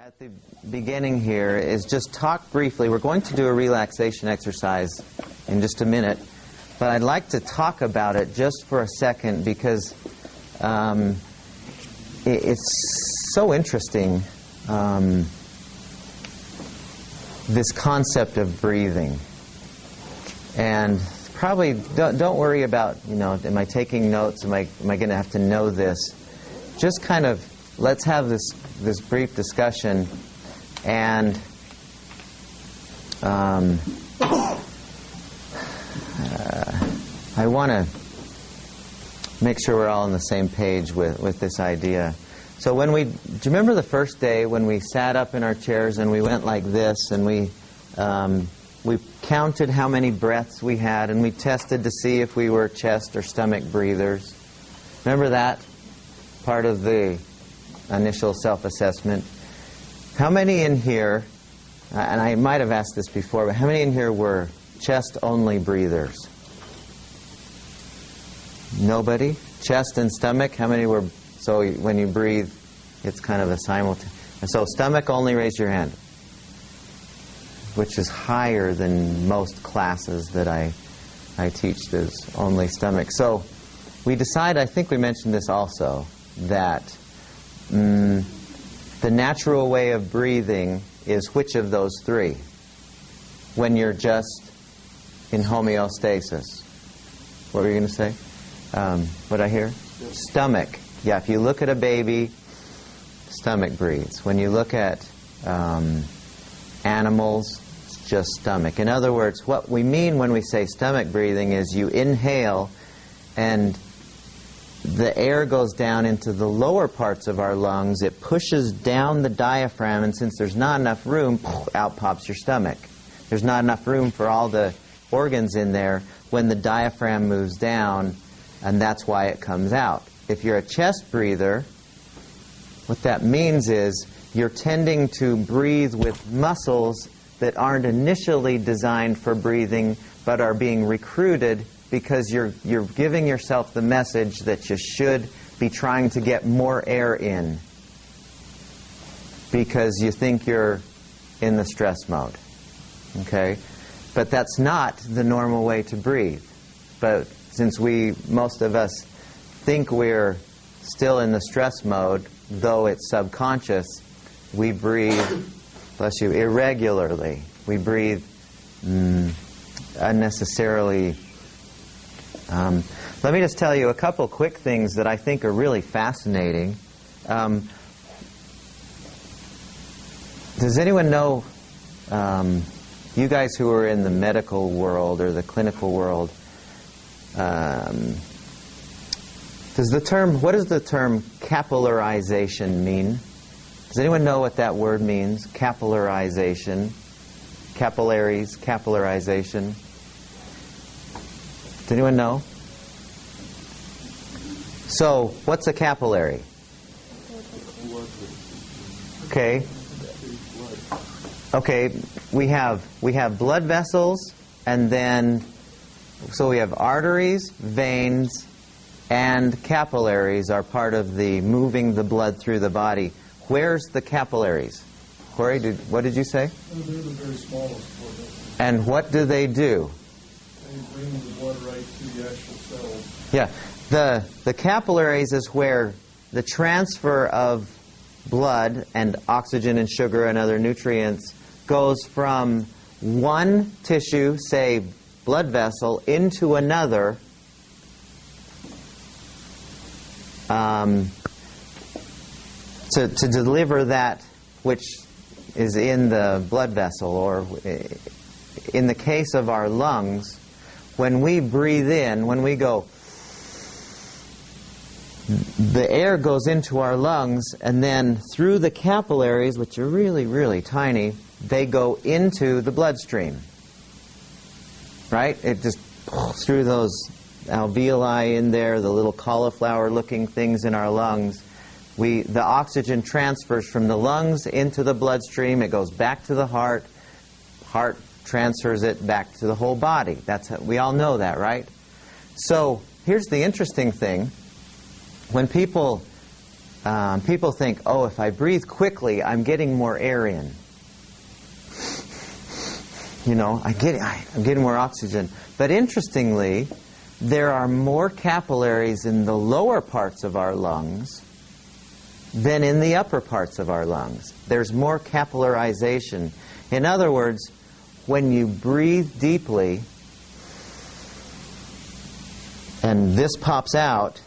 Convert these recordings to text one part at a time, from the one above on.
At the beginning here is just talk briefly. We're going to do a relaxation exercise in just a minute, but I'd like to talk about it just for a second because it's so interesting, this concept of breathing. And probably don't worry about, am I taking notes? Am I going to have to know this? Just kind of let's have this brief discussion, and I want to make sure we're all on the same page with this idea. So do you remember the first day when we sat up in our chairs and we went like this, and we counted how many breaths we had, and we tested to see if we were chest or stomach breathers? Remember that part of the initial self-assessment? How many in here, and I might have asked this before, but how many in here were chest-only breathers? Nobody? Chest and stomach? How many were? So when you breathe, it's kind of a simultaneous. So stomach only, raise your hand, which is higher than most classes that I teach. There's only stomach. So we decide, I think we mentioned this also, that the natural way of breathing is which of those three when you're just in homeostasis? What were you going to say? What did I hear? Stomach. Yeah, if you look at a baby, stomach breathes. When you look at animals, it's just stomach. In other words, what we mean when we say stomach breathing is you inhale and the air goes down into the lower parts of our lungs. It pushes down the diaphragm, and since there's not enough room, out pops your stomach. There's not enough room for all the organs in there when the diaphragm moves down, and that's why it comes out. If you're a chest breather, what that means is you're tending to breathe with muscles that aren't initially designed for breathing, but are being recruited because you're giving yourself the message that you should be trying to get more air in because you think you're in the stress mode. Okay? But that's not the normal way to breathe. But since most of us think we're still in the stress mode, though it's subconscious, we breathe, bless you, irregularly. We breathe unnecessarily. Let me just tell you a couple quick things that I think are really fascinating. Does anyone know, you guys who are in the medical world or the clinical world, what does the term capillarization mean? Does anyone know what that word means? Capillarization. Capillaries, capillarization. Does anyone know? So, what's a capillary? Okay. Okay, we have blood vessels, and then so we have arteries, veins, and capillaries are part of the moving the blood through the body. Where's the capillaries? Corey, what did you say? They're the very smallest. And what do they do? They bring the blood right to the actual cells. Yeah, the capillaries is where the transfer of blood and oxygen and sugar and other nutrients goes from one tissue, say blood vessel, into another to deliver that which is in the blood vessel. Or in the case of our lungs, when we breathe in, when we go, the air goes into our lungs, and then through the capillaries, which are really, really tiny, they go into the bloodstream. Right? It just through those alveoli in there, the little cauliflower-looking things in our lungs, the oxygen transfers from the lungs into the bloodstream. It goes back to the heart. Heart transfers it back to the whole body. We all know that, right? So here's the interesting thing. When people people think, oh, if I breathe quickly, I'm getting more air in. You know, I'm getting more oxygen. But interestingly, there are more capillaries in the lower parts of our lungs than in the upper parts of our lungs. There's more capillarization. In other words, when you breathe deeply, and this pops out,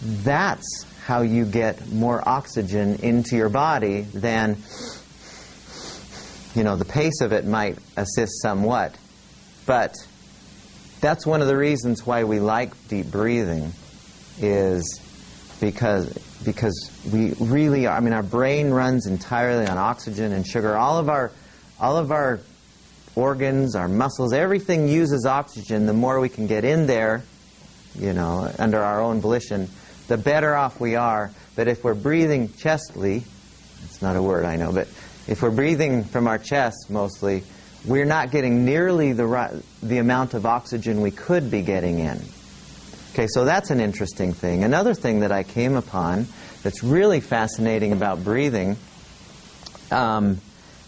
that's how you get more oxygen into your body than, you know, the pace of it might assist somewhat. But that's one of the reasons why we like deep breathing, is because we really are, I mean, our brain runs entirely on oxygen and sugar. All of our organs, our muscles, everything uses oxygen. The more we can get in there, you know, under our own volition, the better off we are. But if we're breathing chestly, it's not a word, I know, but if we're breathing from our chest mostly, we're not getting nearly the amount of oxygen we could be getting in. Okay, so that's an interesting thing. Another thing that I came upon that's really fascinating about breathing, and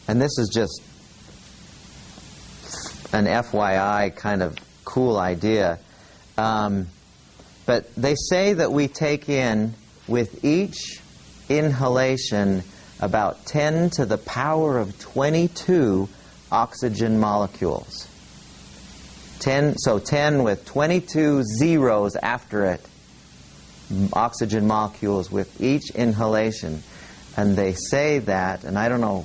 this is just an FYI kind of cool idea, but they say that we take in, with each inhalation, about 10 to the power of 22 oxygen molecules. 10 with 22 zeros after it, oxygen molecules with each inhalation. And they say that, and I don't know,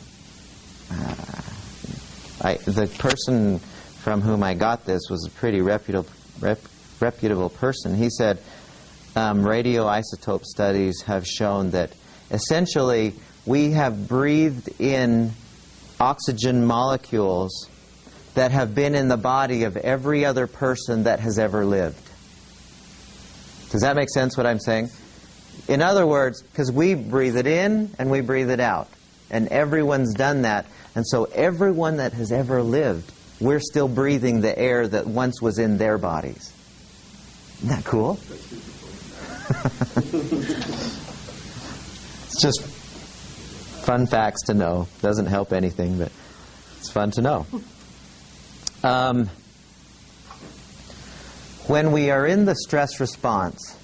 the person from whom I got this was a pretty reputable person. He said radioisotope studies have shown that essentially we have breathed in oxygen molecules that have been in the body of every other person that has ever lived. Does that make sense, what I'm saying? In other words, because we breathe it in and we breathe it out. And everyone's done that. And so everyone that has ever lived, we're still breathing the air that once was in their bodies. Isn't that cool? It's just fun facts to know. Doesn't help anything, but it's fun to know. When we are in the stress response,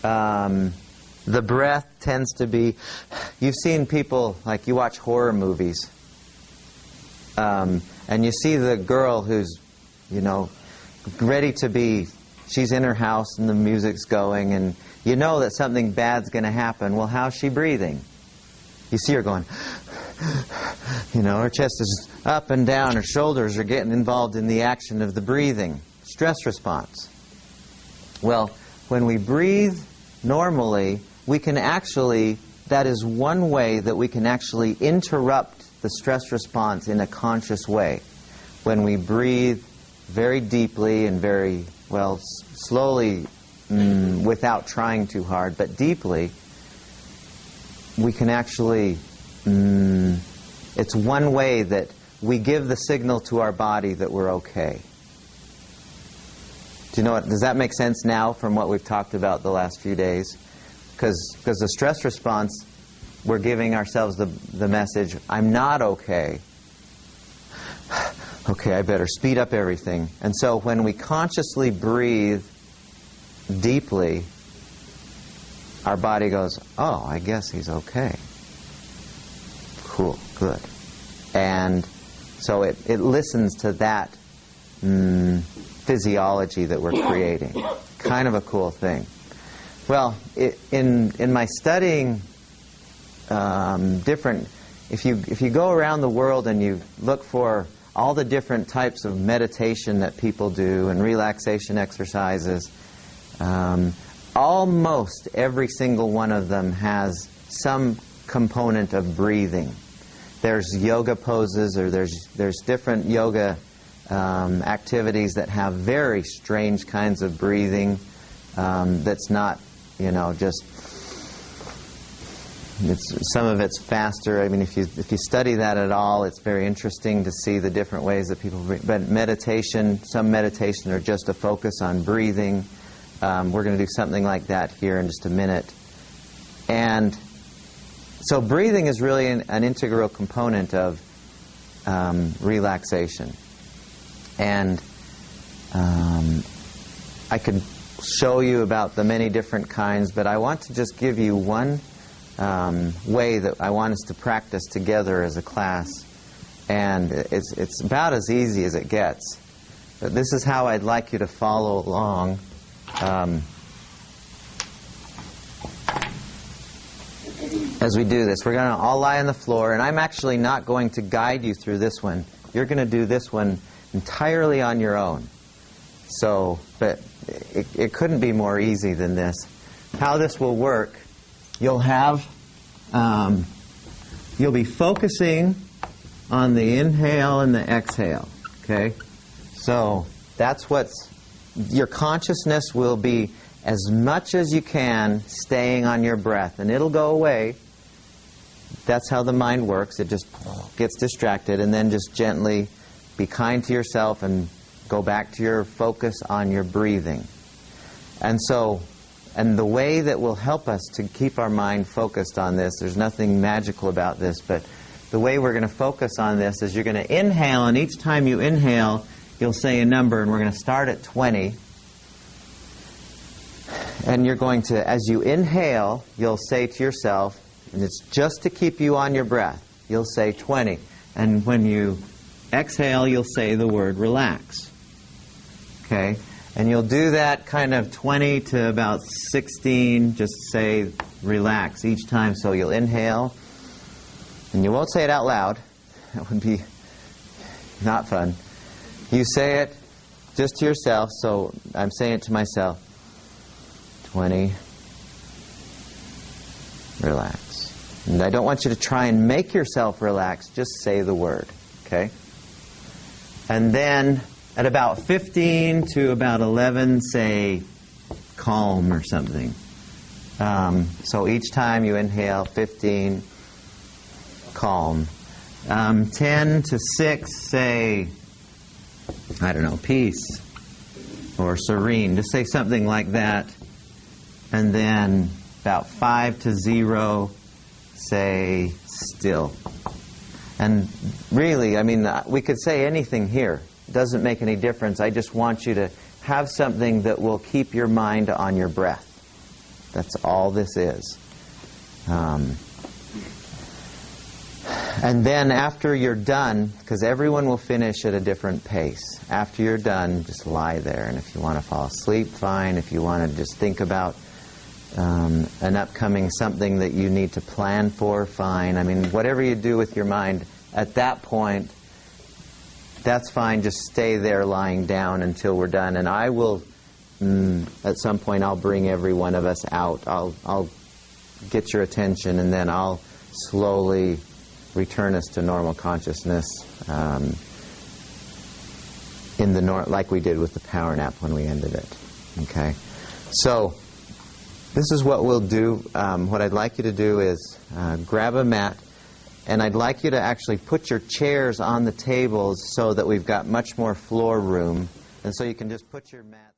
the breath tends to be, you've seen people, like you watch horror movies, and you see the girl who's, you know, ready to be, she's in her house and the music's going and you know that something bad's going to happen. Well, how's she breathing? You see her going, you know, her chest is up and down, her shoulders are getting involved in the action of the breathing. Stress response. Well, when we breathe normally, we can actually, that is one way that we can actually interrupt the stress response in a conscious way. When we breathe very deeply and very, well, slowly, without trying too hard, but deeply, we can actually, it's one way that we give the signal to our body that we're okay. Do you know what, does that make sense now from what we've talked about the last few days? Because the stress response, we're giving ourselves the message, I'm not okay. Okay, I better speed up everything. And so when we consciously breathe deeply, our body goes, oh, I guess he's okay. Cool, good. And so it listens to that physiology that we're creating. Kind of a cool thing. Well, in my studying different, if you go around the world and you look for all the different types of meditation that people do and relaxation exercises, almost every single one of them has some component of breathing. There's yoga poses, or there's different yoga activities that have very strange kinds of breathing that's not, you know, just, some of it's faster. I mean, if you study that at all, it's very interesting to see the different ways that people breathe. But meditation, some meditation are just a focus on breathing. We're going to do something like that here in just a minute. And so breathing is really an integral component of relaxation. And I could show you about the many different kinds, but I want to just give you one way that I want us to practice together as a class. And it's about as easy as it gets. But this is how I'd like you to follow along. As we do this, we're going to all lie on the floor, and I'm actually not going to guide you through this one. You're going to do this one entirely on your own. So, but it couldn't be more easy than this. How this will work, you'll have, you'll be focusing on the inhale and the exhale, okay? So that's your consciousness will be as much as you can staying on your breath, and it'll go away. That's how the mind works. It just gets distracted, and then just gently be kind to yourself and go back to your focus on your breathing. And the way that will help us to keep our mind focused on this, there's nothing magical about this, but the way we're going to focus on this is you're going to inhale, and each time you inhale, you'll say a number, and we're going to start at 20. And you're going to, as you inhale, you'll say to yourself, and it's just to keep you on your breath, you'll say 20. And when you exhale, you'll say the word relax. Okay? And you'll do that kind of 20 to about 16, just say relax each time. So you'll inhale, and you won't say it out loud. That would be not fun. You say it just to yourself, so I'm saying it to myself. 20, relax. And I don't want you to try and make yourself relax, just say the word, okay? And then at about 15 to about 11, say calm or something. So each time you inhale, 15, calm. 10 to 6, say, I don't know, peace or serene. Just say something like that. And then about 5 to 0, say still. And really, I mean, we could say anything here. It doesn't make any difference. I just want you to have something that will keep your mind on your breath. That's all this is. And then after you're done, because everyone will finish at a different pace, after you're done, just lie there. And if you want to fall asleep, fine. If you want to just think about an upcoming something that you need to plan for, fine. I mean, whatever you do with your mind at that point, that's fine. Just stay there lying down until we're done. And I will, at some point, I'll bring every one of us out. I'll get your attention, and then I'll slowly return us to normal consciousness like we did with the power nap when we ended it. Okay? So this is what we'll do. What I'd like you to do is grab a mat, and I'd like you to actually put your chairs on the tables so that we've got much more floor room, and so you can just put your mat